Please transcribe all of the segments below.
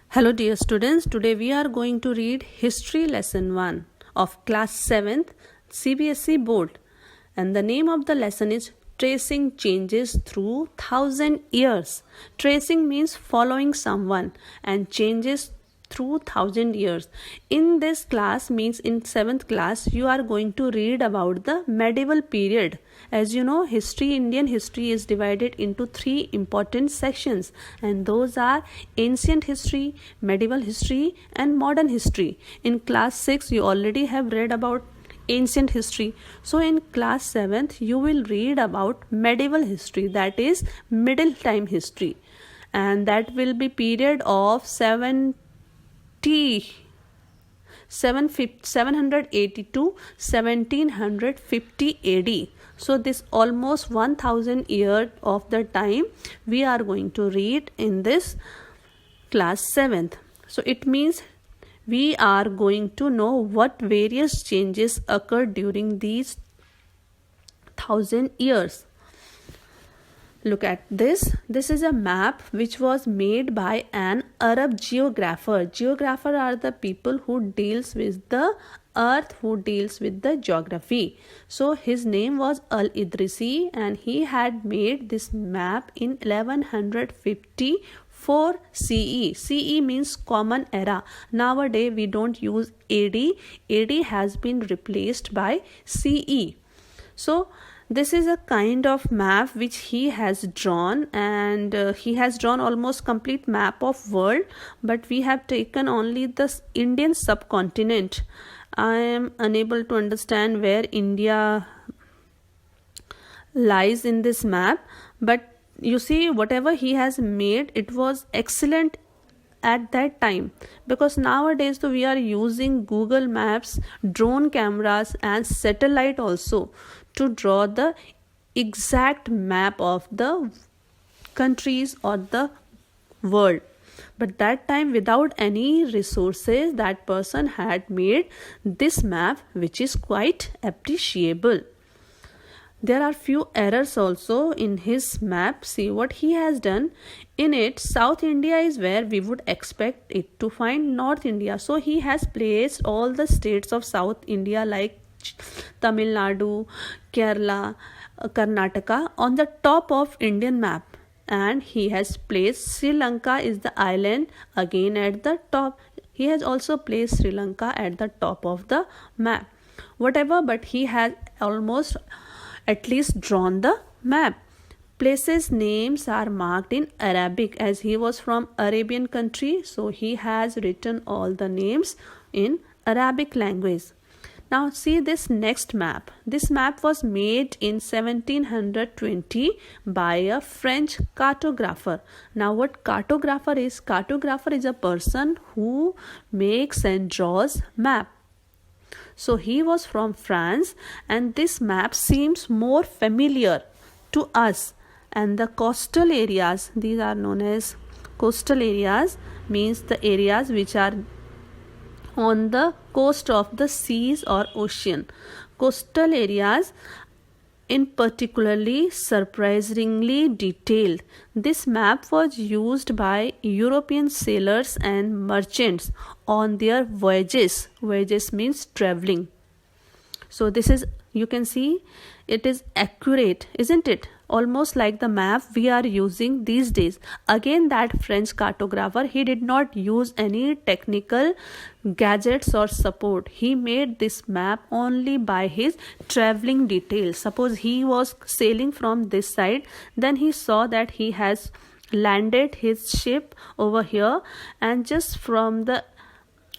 Hello dear students, today we are going to read History Lesson 1 of class 7th CBSE board, and the name of the lesson is Tracing Changes Through 1000 Years. Tracing means following someone and changes through 1000 years. In this class means in 7th class you are going to read about the medieval period. As you know, Indian history is divided into 3 important sections, and those are ancient history, medieval history and modern history. In class 6 you already have read about ancient history. So in class 7th you will read about medieval history, that is middle time history, and that will be period of 780 to 1750 AD. So this almost 1000 years of the time we are going to read in this class 7th. So it means we are going to know what various changes occurred during these 1000 years. Look at this. This is a map which was made by an Arab geographer. Geographer are the people who deals with the earth, who deals with the geography. So his name was Al-Idrisi, and he had made this map in 1154 CE. CE means common era. Nowadays we don't use AD. AD has been replaced by CE. So this is a kind of map which he has drawn, and he has drawn almost complete map of world, but we have taken only the Indian subcontinent. I am unable to understand where India lies in this map, but you see, whatever he has made, it was excellent at that time, because nowadays we are using Google Maps, drone cameras and satellite also to draw the exact map of the countries or the world. But that time, without any resources, that person had made this map, which is quite appreciable. There are few errors also in his map. See what he has done. In it, South India is where we would expect it to find North India. So he has placed all the states of South India like Tamil Nadu, Kerala, Karnataka on the top of Indian map, and he has placed Sri Lanka is the island again at the top. He has also placed Sri Lanka at the top of the map. Whatever, but he has almost at least drawn the map. Places names are marked in Arabic, as he was from Arabian country, so he has written all the names in Arabic language. Now see this next map. This map was made in 1720 by a French cartographer. Now what cartographer is? Cartographer is a person who makes and draws map. So he was from France, and this map seems more familiar to us. And the coastal areas, these are known as coastal areas, means the areas which are on the coast of the seas or ocean. Coastal areas in particularly surprisingly detailed. This map was used by European sailors and merchants on their voyages. Voyages means traveling. So this is, you can see, it is accurate, isn't it? Almost like the map we are using these days. Again, that French cartographer, he did not use any technical gadgets or support. He made this map only by his traveling details. Suppose he was sailing from this side, then he saw that he has landed his ship over here, and just from the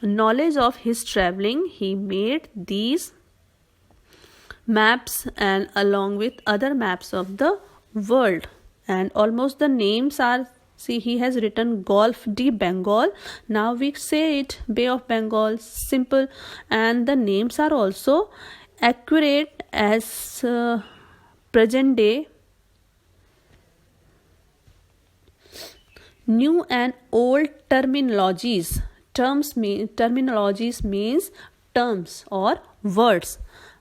knowledge of his traveling, he made these maps and along with other maps of the world. And almost the names are, see, he has written Gulf de Bengal. Now we say it Bay of Bengal, simple, and the names are also accurate as present day. New and old terminologies. Terminologies means terms or words.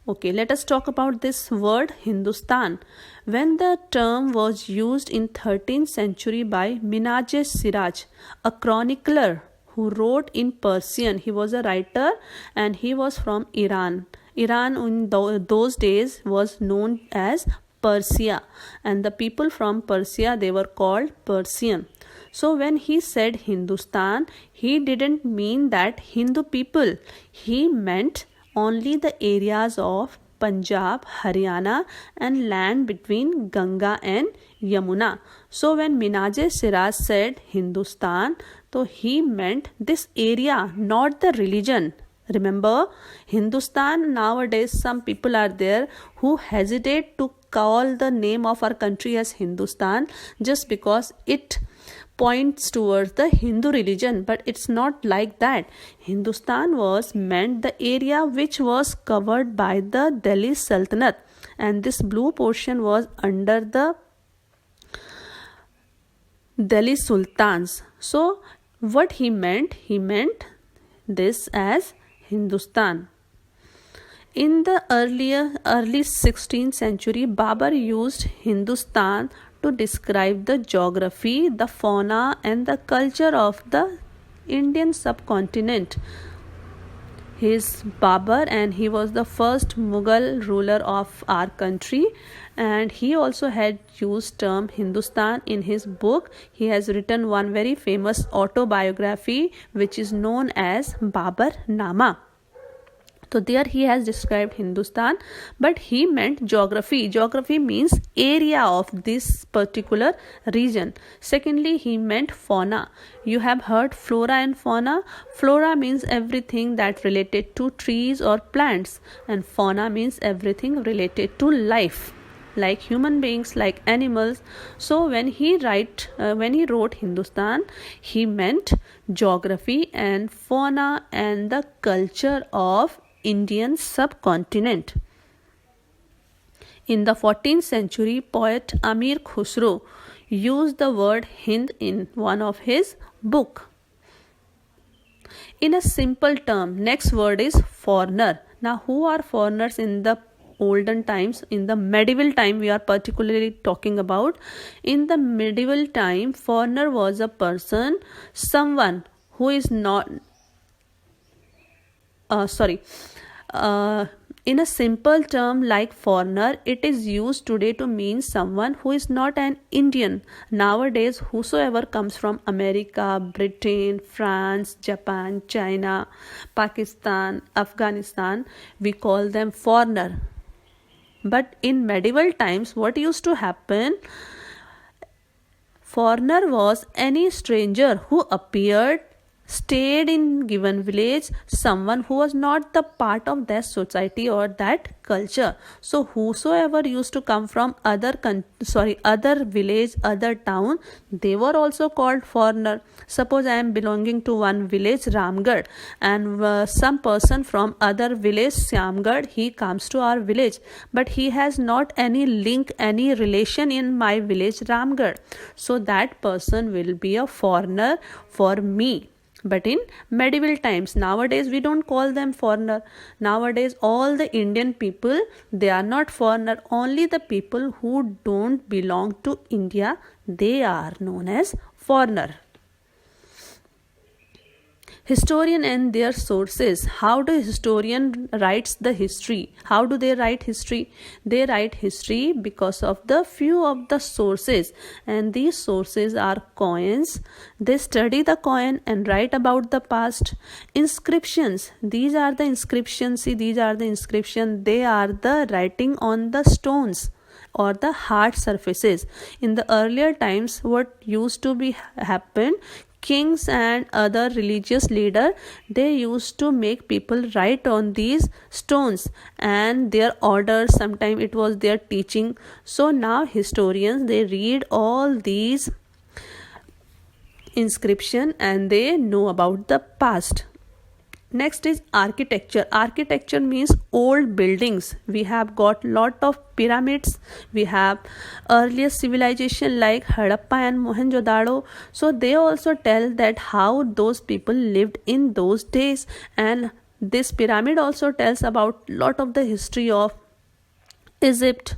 Okay, let us talk about this word Hindustan. When the term was used in 13th century by Minaj Siraj, a chronicler who wrote in Persian. He was a writer and he was from Iran. Iran in those days was known as Persia, and the people from Persia, they were called Persian. So when he said Hindustan, he didn't mean that Hindu people. He meant only the areas of Punjab, Haryana and land between Ganga and Yamuna. So when Minhaj Siraj said Hindustan, so he meant this area, not the religion. Remember, Hindustan, nowadays some people are there who hesitate to call the name of our country as Hindustan just because it points towards the Hindu religion, but it's not like that. Hindustan was meant the area which was covered by the Delhi Sultanate, and this blue portion was under the Delhi Sultans. So what he meant this as Hindustan. In the early 16th century, Babur used Hindustan to describe the geography, the fauna and the culture of the Indian subcontinent. He is Babur and he was the first Mughal ruler of our country, and he also had used term Hindustan in his book. He has written one very famous autobiography which is known as Babur Nama. So there he has described Hindustan, but he meant geography. Geography means area of this particular region. Secondly, he meant fauna. You have heard flora and fauna. Flora means everything that related to trees or plants, and fauna means everything related to life, like human beings, like animals. So when he wrote Hindustan, he meant geography and fauna and the culture of Indian subcontinent. In the 14th century, poet Amir Khusro used the word Hind in one of his book. In a simple term, next word is foreigner. Now, who are foreigners in the olden times? In the medieval time we are particularly talking about. In the medieval time, foreigner was a person, someone who is not in a simple term like foreigner, it is used today to mean someone who is not an Indian. Nowadays, whosoever comes from America, Britain, France, Japan, China, Pakistan, Afghanistan, we call them foreigner. But in medieval times, what used to happen? Foreigner was any stranger who appeared, stayed in given village, someone who was not the part of that society or that culture. So whosoever used to come from other village, other town, they were also called foreigner. Suppose I am belonging to one village, Ramgarh, and some person from other village, Syamgarh, he comes to our village, but he has not any link, any relation in my village, Ramgarh. So that person will be a foreigner for me. But in medieval times, nowadays we don't call them foreigner. Nowadays all the Indian people, they are not foreigner. Only the people who don't belong to India, they are known as foreigner. Historian and their sources. How do historian writes the history? How do they write history? They write history because of the few of the sources, and these sources are coins. They study the coin and write about the past. Inscriptions. These are the inscriptions. See, these are the inscriptions. They are the writing on the stones or the hard surfaces. In the earlier times, what used to be happen, kings and other religious leaders, they used to make people write on these stones and their orders, sometimes it was their teaching. So now historians, they read all these inscription and they know about the past. Next is architecture. Architecture means old buildings. We have got lot of pyramids. We have earlier civilization like Harappa and Mohenjo-daro. So they also tell that how those people lived in those days. And this pyramid also tells about lot of the history of Egypt.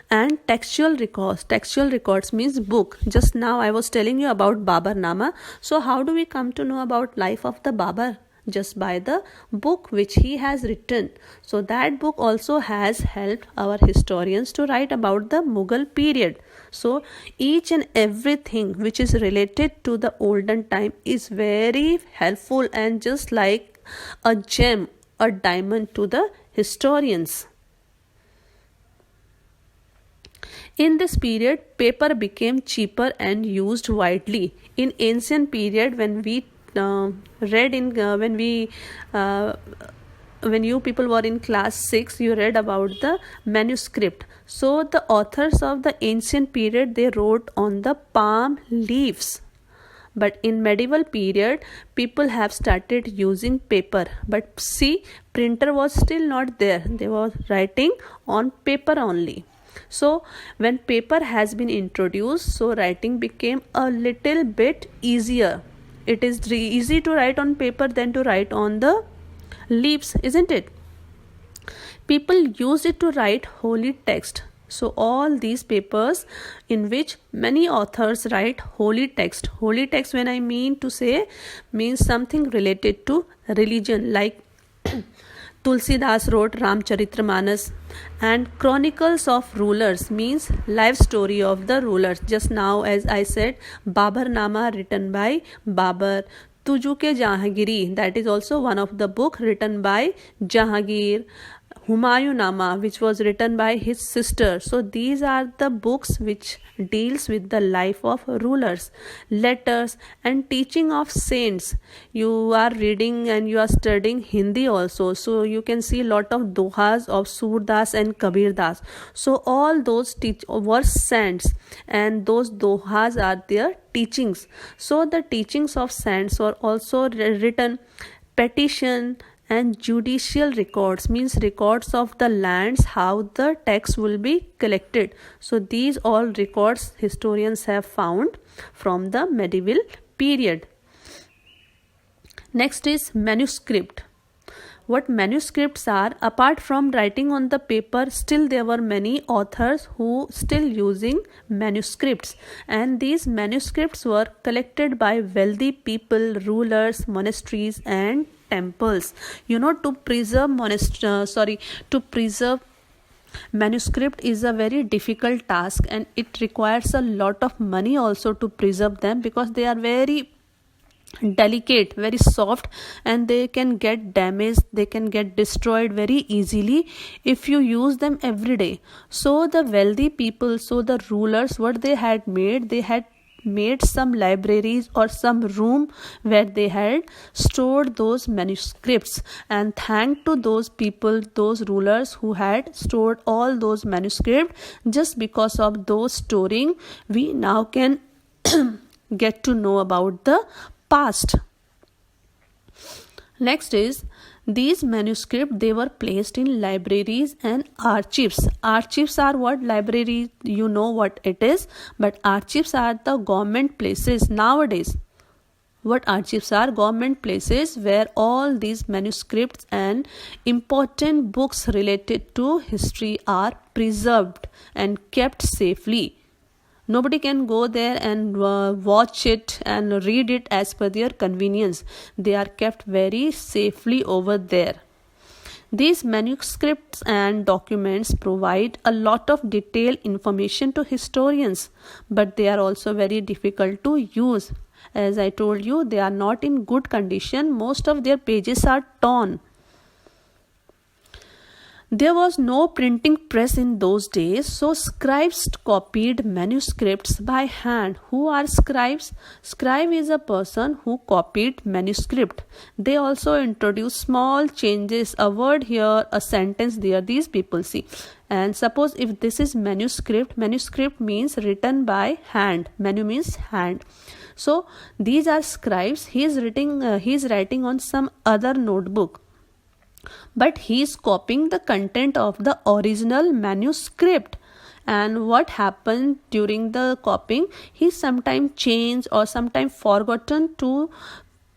And textual records means book. Just now I was telling you about Babarnama. So how do we come to know about life of the Babar? Just by the book which he has written. So that book also has helped our historians to write about the Mughal period. So each and everything which is related to the olden time is very helpful and just like a gem, a diamond to the historians. In this period, paper became cheaper and used widely. In ancient period, when we read in when you people were in class 6, you read about the manuscript. So the authors of the ancient period, they wrote on the palm leaves. But in medieval period, people have started using paper. But see, printer was still not there. They were writing on paper only. So when paper has been introduced, so writing became a little bit easier. It is easy to write on paper than to write on the leaves, isn't it? People used it to write holy text. So all these papers in which many authors write holy text. Holy text, when I mean to say, means something related to religion, like Tulsidas wrote Ramcharitramanas, and chronicles of rulers means life story of the rulers. Just now, as I said, Babarnama written by Babar. Tujuke Jahangiri, that is also one of the book written by Jahangir. Humayunama, which was written by his sister. So these are the books which deals with the life of rulers. Letters and teaching of saints. You are reading and you are studying Hindi also, so you can see lot of dohas of Surdas and Kabir Das. So all those were saints, and those dohas are their teachings. So the teachings of saints were also written. Petition and judicial records means records of the lands, how the tax will be collected. So these all records historians have found from the medieval period. Next is manuscript. What manuscripts are, apart from writing on the paper, still there were many authors who still using manuscripts, and these manuscripts were collected by wealthy people, rulers, monasteries and temples. To preserve manuscript is a very difficult task, and it requires a lot of money also to preserve them, because they are very delicate, very soft, and they can get damaged, they can get destroyed very easily if you use them every day. So the wealthy people, so the rulers, what they had made some libraries or some room where they had stored those manuscripts, and thanks to those people, those rulers who had stored all those manuscripts, just because of those storing, we now can get to know about the past. Next is, these manuscripts, they were placed in libraries and archives. Archives are what? Library, you know what it is, but archives are the government places nowadays. What archives are? Government places where all these manuscripts and important books related to history are preserved and kept safely. Nobody can go there and watch it and read it as per their convenience. They are kept very safely over there. These manuscripts and documents provide a lot of detailed information to historians, but they are also very difficult to use. As I told you, they are not in good condition. Most of their pages are torn. There was no printing press in those days, so scribes copied manuscripts by hand. Who are scribes? Scribe is a person who copied manuscript. They also introduced small changes, a word here, a sentence there, these people see. And suppose if this is manuscript means written by hand. Manu means hand. So these are scribes. He is writing on some other notebook, but he is copying the content of the original manuscript. And what happened during the copying, he sometimes changed or sometimes forgotten to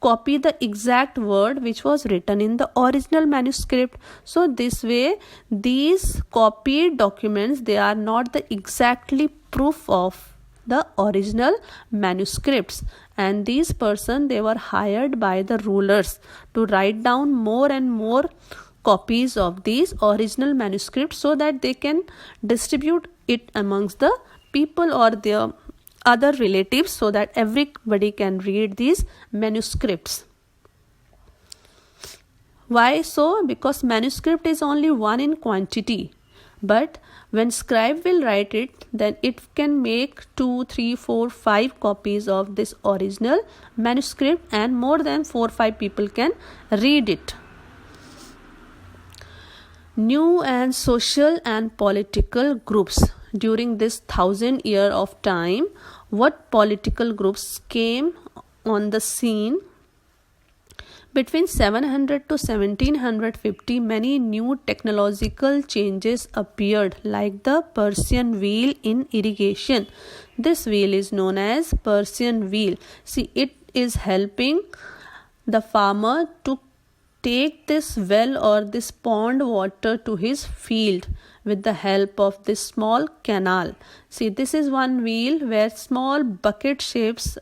copy the exact word which was written in the original manuscript. So this way, these copied documents, they are not the exactly proof of the original manuscripts, and these person, they were hired by the rulers to write down more and more copies of these original manuscripts so that they can distribute it amongst the people or their other relatives, so that everybody can read these manuscripts. Why so? Because manuscript is only one in quantity, but when scribe will write it, then it can make 2, 3, 4, 5 copies of this original manuscript, and more than 4, 5 people can read it. New and social and political groups. During this 1000 year of time, what political groups came on the scene? Between 700 to 1750, many new technological changes appeared, like the Persian wheel in irrigation. This wheel is known as Persian wheel. See, it is helping the farmer to take this well or this pond water to his field with the help of this small canal. See, this is one wheel where small bucket shapes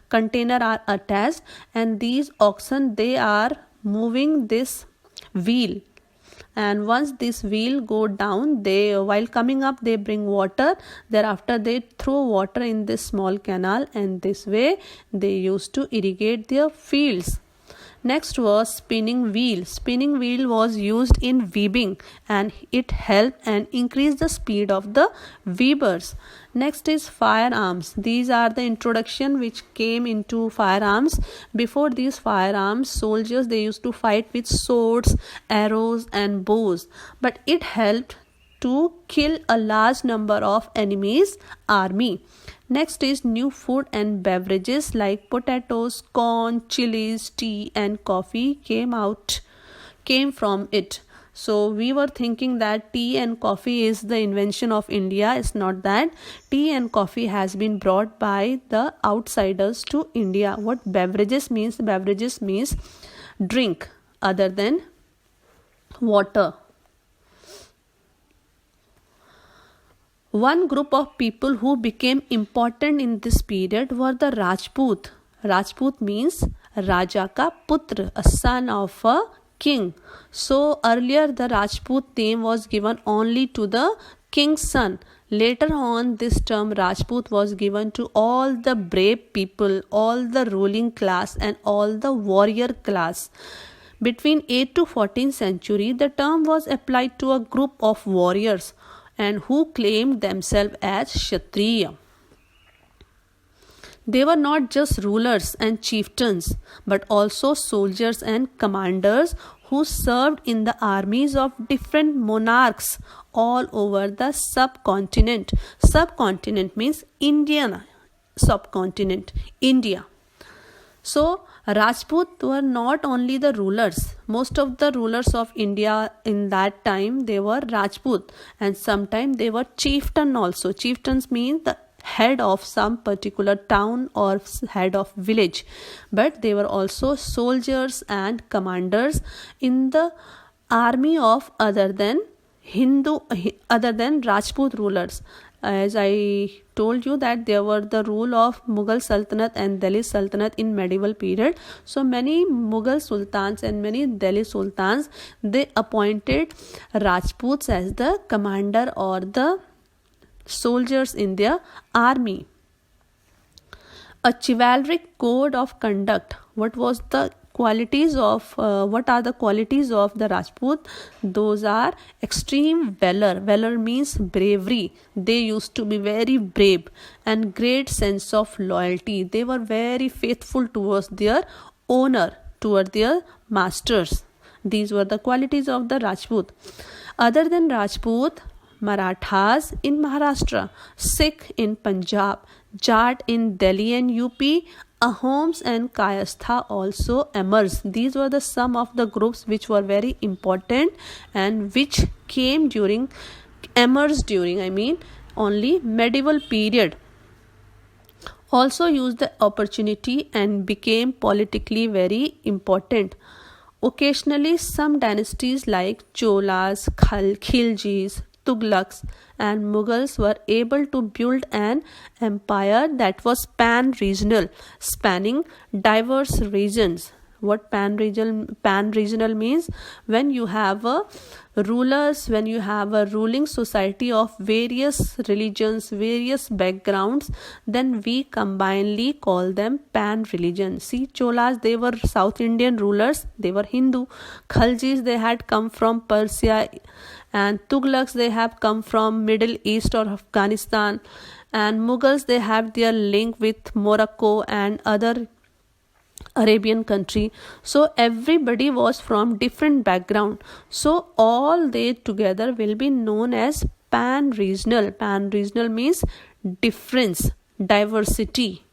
container are attached, and these oxen, they are moving this wheel, and once this wheel go down, they, while coming up, they bring water. Thereafter they throw water in this small canal, and this way they used to irrigate their fields. Next was spinning wheel. Spinning wheel was used in weaving, and it helped and increased the speed of the weavers. Next is firearms. These are the introduction which came into firearms. Before these firearms, soldiers, they used to fight with swords, arrows and bows, but it helped to kill a large number of enemies' army. Next is new food and beverages like potatoes, corn, chilies, tea and coffee came from it. So we were thinking that tea and coffee is the invention of India. It's not that. Tea and coffee has been brought by the outsiders to India. What beverages means? Beverages means drink other than water. One group of people who became important in this period were the Rajput. Rajput means Raja ka putra, a son of a king. So earlier the Rajput name was given only to the king's son. Later on, this term Rajput was given to all the brave people, all the ruling class and all the warrior class. Between 8th to 14th century, the term was applied to a group of warriors and who claimed themselves as Kshatriya. They were not just rulers and chieftains, but also soldiers and commanders who served in the armies of different monarchs all over the subcontinent. Subcontinent means Indian subcontinent, India. So Rajput were not only the rulers. Most of the rulers of India in that time, they were Rajput, and sometimes they were chieftain also. Chieftains mean the head of some particular town or head of village, but they were also soldiers and commanders in the army of other than Rajput rulers. As I told you that there were the rule of Mughal Sultanate and Delhi Sultanate in medieval period. So many Mughal Sultans and many Delhi Sultans, they appointed Rajputs as the commander or the soldiers in their army. A chivalric code of conduct. What are the qualities of the Rajput? Those are extreme valor. Valor means bravery. They used to be very brave, and great sense of loyalty. They were very faithful towards their owner, toward their masters. These were the qualities of the Rajput. Other than Rajput, Marathas in Maharashtra, Sikh in Punjab, Jat in Delhi and UP, Ahoms and Kayastha also emerged. These were the some of the groups which were very important and which emerged during only medieval period. also used the opportunity and became politically very important. Occasionally, some dynasties like Cholas, Khiljis, Tughlaqs, and Mughals were able to build an empire that was pan-regional, spanning diverse regions. What pan-regional means? When you have a when you have a ruling society of various religions, various backgrounds, then we combinedly call them pan-religion. See, Cholas, they were South Indian rulers, they were Hindu. Khaljis, they had come from Persia, and Tughlaqs, they have come from Middle East or Afghanistan, and Mughals, they have their link with Morocco and other Arabian country. So everybody was from different background, so all they together will be known as pan-regional. Pan-regional means difference, diversity.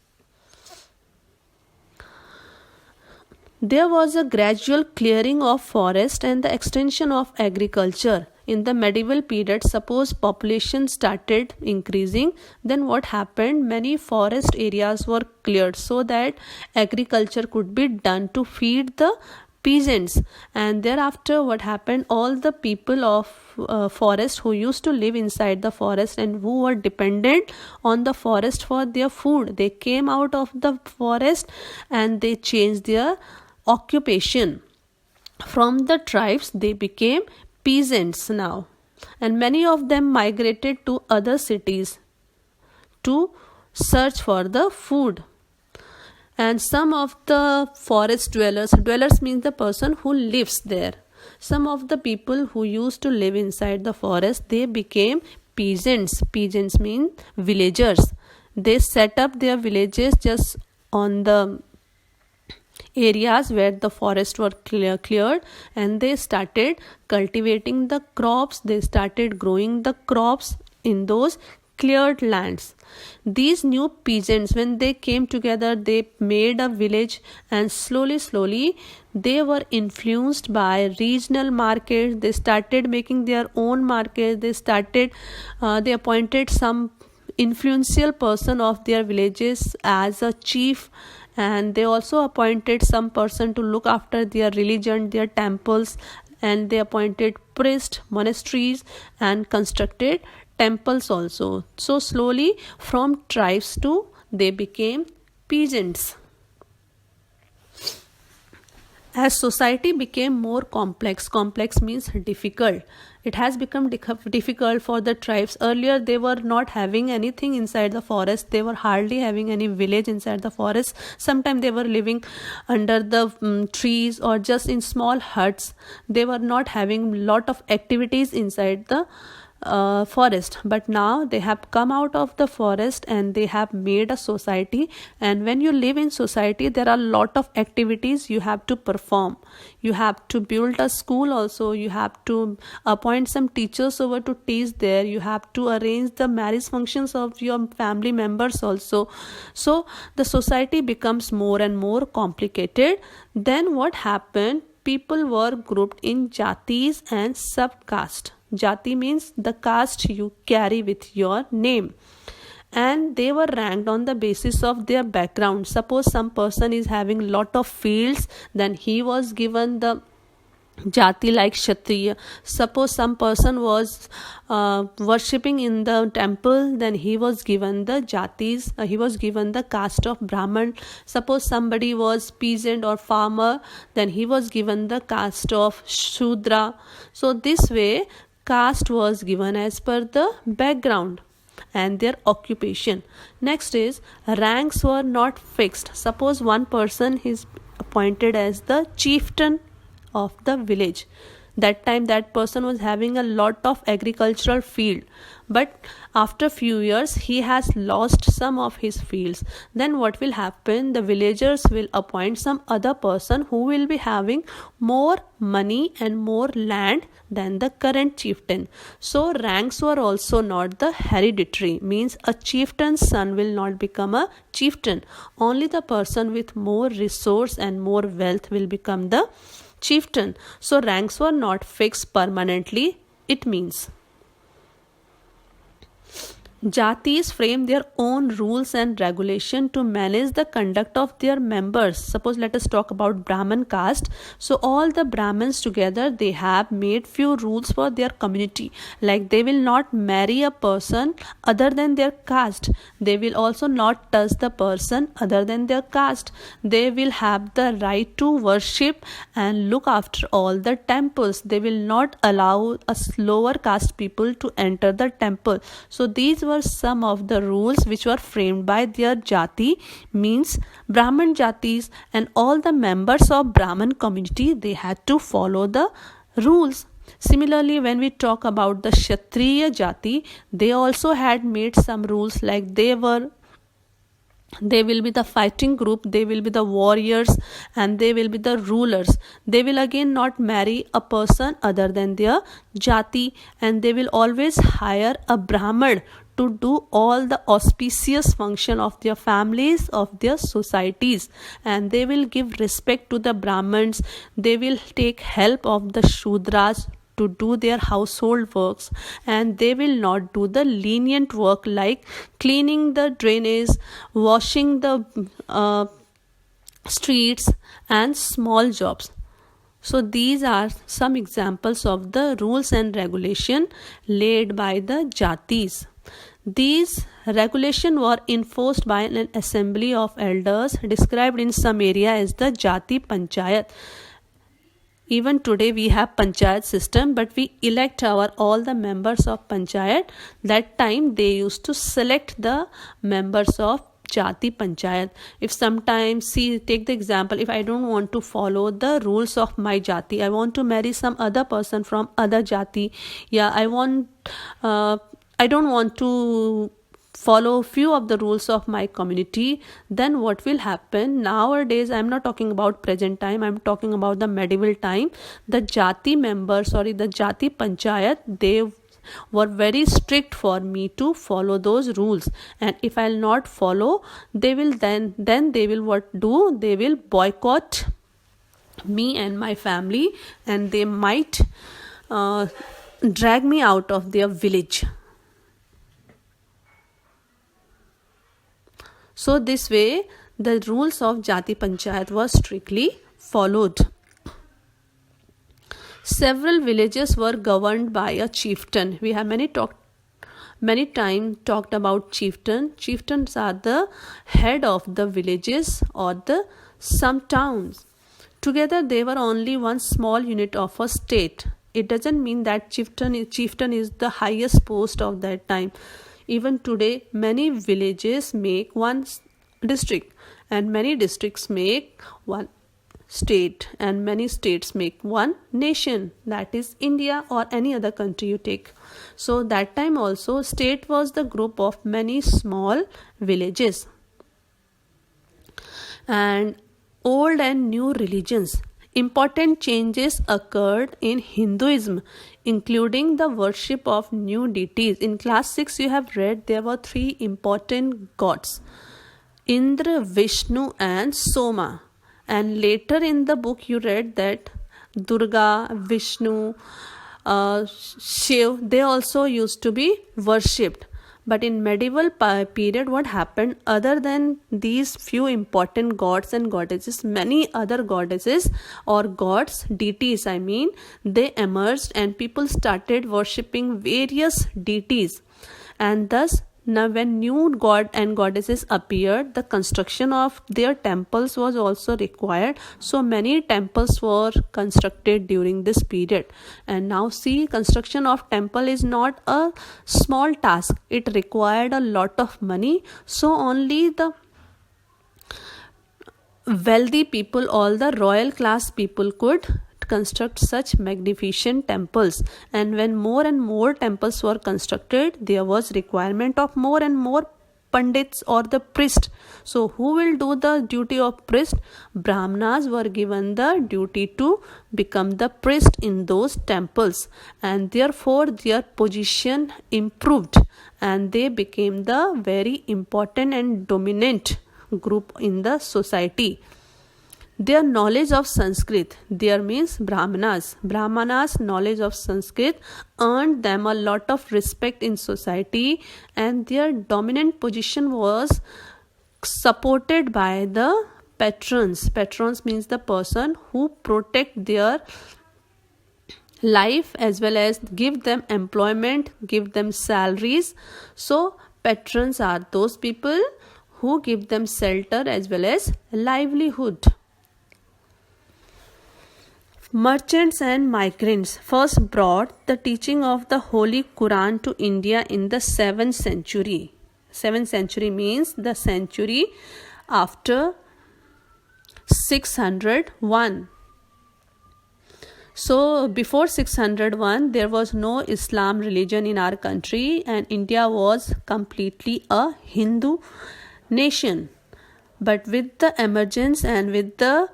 There was a gradual clearing of forest and the extension of agriculture. In the medieval period, suppose population started increasing, then what happened? Many forest areas were cleared so that agriculture could be done to feed the peasants. And thereafter what happened? All the people of forest who used to live inside the forest and who were dependent on the forest for their food, they came out of the forest and they changed their occupation. From the tribes, they became peasants now, and many of them migrated to other cities to search for the food. And some of the forest dwellers means the person who lives there. Some of the people who used to live inside the forest, they became peasants. Peasants mean villagers. They set up their villages just on the areas where the forests were cleared, and they started cultivating the crops. They started growing the crops in those cleared lands. These new peasants, when they came together, they made a village, and slowly they were influenced by regional markets. They started making their own markets. They appointed some influential person of their villages as a chief, and they also appointed some person to look after their religion, their temples, and they appointed priests, monasteries, and constructed temples also. So slowly from tribes to they became peasants. As society became more complex means difficult, it has become difficult for the tribes. Earlier they were not having anything inside the forest, they were hardly having any village inside the forest. Sometimes they were living under the trees or just in small huts. They were not having lot of activities inside the forest, but now they have come out of the forest and they have made a society. And when you live in society, there are a lot of activities you have to perform. You have to build a school also, you have to appoint some teachers over to teach there, you have to arrange the marriage functions of your family members also. So the society becomes more and more complicated. Then what happened? People were grouped in jatis and subcaste. Jati means the caste you carry with your name, and they were ranked on the basis of their background. Suppose some person is having lot of fields, then he was given the jati like Kshatriya. Suppose some person was worshipping in the temple, then he was given the jatis, he was given the caste of Brahman. Suppose somebody was peasant or farmer, then he was given the caste of Shudra. So this way caste was given as per the background and their occupation. Next is ranks were not fixed. Suppose one person is appointed as the chieftain of the village. That time that person was having a lot of agricultural field, but after few years he has lost some of his fields. Then what will happen? The villagers will appoint some other person who will be having more money and more land than the current chieftain. So ranks were also not the hereditary, means a chieftain's son will not become a chieftain. Only the person with more resource and more wealth will become the chieftain. So ranks were not fixed permanently, it means. Jatis frame their own rules and regulation to manage the conduct of their members. Suppose let us talk about Brahman caste. So all the Brahmins together, they have made few rules for their community. Like they will not marry a person other than their caste. They will also not touch the person other than their caste. They will have the right to worship and look after all the temples. They will not allow a lower caste people to enter the temple. So these were some of the rules which were framed by their jati, means Brahman jatis, and all the members of Brahman community, they had to follow the rules. Similarly, when we talk about the Kshatriya jati, they also had made some rules, like they will be the fighting group, they will be the warriors, and they will be the rulers. They will again not marry a person other than their jati, and they will always hire a Brahman to do all the auspicious function of their families, of their societies, and they will give respect to the Brahmins. They will take help of the Shudras to do their household works, and they will not do the lenient work like cleaning the drainage, washing the streets, and small jobs. So these are some examples of the rules and regulation laid by the jatis. These regulations were enforced by an assembly of elders described in some area as the Jati Panchayat. Even today we have panchayat system, but we elect all the members of panchayat. That time they used to select the members of jati panchayat. If sometimes, take the example, if I don't want to follow the rules of my jati, I want to marry some other person from other jati, I don't want to follow few of the rules of my community, then what will happen? Nowadays, I'm not talking about present time, I'm talking about the medieval time. The jati members, the jati panchayat, they were very strict for me to follow those rules, and if I'll not follow, they will then they will what do? They will boycott me and my family, and they might drag me out of their village. So this way, the rules of Jati Panchayat were strictly followed. Several villages were governed by a chieftain. We have many times talked about chieftain. Chieftains are the head of the villages or some towns. Together they were only one small unit of a state. It doesn't mean that chieftain is the highest post of that time. Even today, many villages make one district, and many districts make one state, and many states make one nation, that is India or any other country you take. So that time also, state was the group of many small villages. And old and new religions. Important changes occurred in Hinduism, including the worship of new deities. In class 6, you have read there were 3 important gods, Indra, Vishnu, and Soma. And later in the book, you read that Durga, Vishnu, Shiv, they also used to be worshipped. But in medieval period, what happened? Other than these few important gods and goddesses, many other goddesses or gods, deities they emerged, and people started worshipping various deities. And thus, now when new god and goddesses appeared, the construction of their temples was also required. So many temples were constructed during this period. And now see, construction of temple is not a small task. It required a lot of money. So only the wealthy people, all the royal class people could construct such magnificent temples. And when more and more temples were constructed, there was requirement of more and more pandits or the priest. So who will do the duty of priest? Brahmanas were given the duty to become the priest in those temples, and therefore their position improved, and they became the very important and dominant group in the society. Their knowledge of Sanskrit, there means Brahmanas knowledge of Sanskrit earned them a lot of respect in society, and their dominant position was supported by the patrons. Patrons means the person who protect their life as well as give them employment, give them salaries. So patrons are those people who give them shelter as well as livelihood. Merchants and migrants first brought the teaching of the Holy Quran to India in the 7th century. 7th century means the century after 601. So before 601 there was no Islam religion in our country, and India was completely a Hindu nation. But with the emergence and with the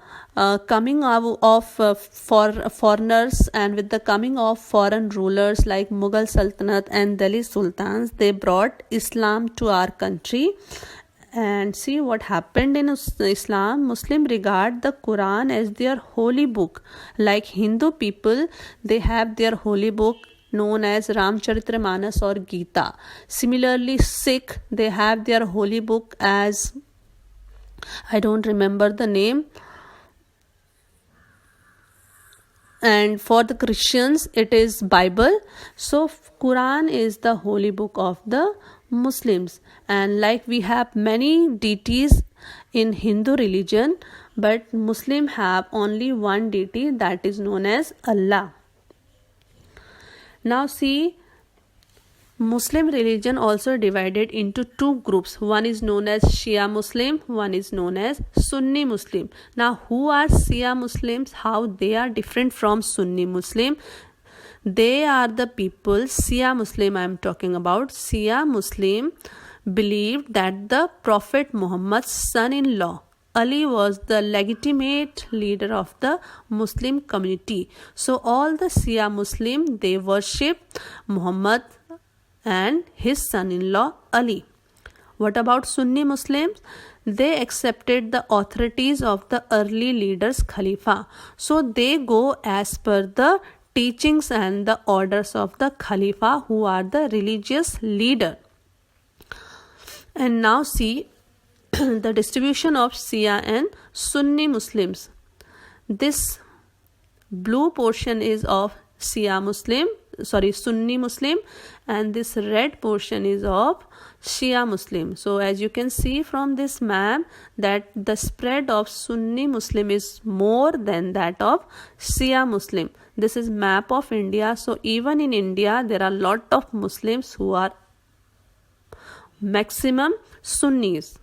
coming of foreigners, and with the coming of foreign rulers like Mughal Sultanate and Delhi Sultans, they brought Islam to our country. And see what happened in Islam. Muslim regard the Quran as their holy book. Like Hindu people, they have their holy book known as Ramcharitramanas or Gita. Similarly, Sikh, they have their holy book as, I don't remember the name. And for the Christians, it is Bible. So Quran is the holy book of the Muslims. And like we have many deities in Hindu religion, but Muslim have only one deity, that is known as Allah. Now see, Muslim religion also divided into two groups. One is known as Shia Muslim, one is known as Sunni Muslim. Now who are Shia Muslims? How they are different from Sunni Muslim? They are the people, Shia Muslim I am talking about. Shia Muslim believed that the Prophet Muhammad's son-in-law Ali was the legitimate leader of the Muslim community. So all the Shia Muslim, they worship Muhammad and his son-in-law Ali. What about Sunni Muslims? They accepted the authorities of the early leaders Khalifa. So they go as per the teachings and the orders of the Khalifa, who are the religious leader. And now see the distribution of Shia and Sunni Muslims. This blue portion is of Sunni Muslim, and this red portion is of Shia Muslim. So as you can see from this map, that the spread of Sunni Muslim is more than that of Shia Muslim. This is map of India. So even in India there are lot of Muslims who are maximum Sunnis.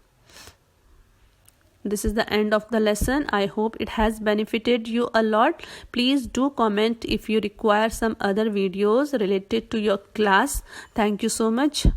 This is the end of the lesson. I hope it has benefited you a lot. Please do comment if you require some other videos related to your class. Thank you so much.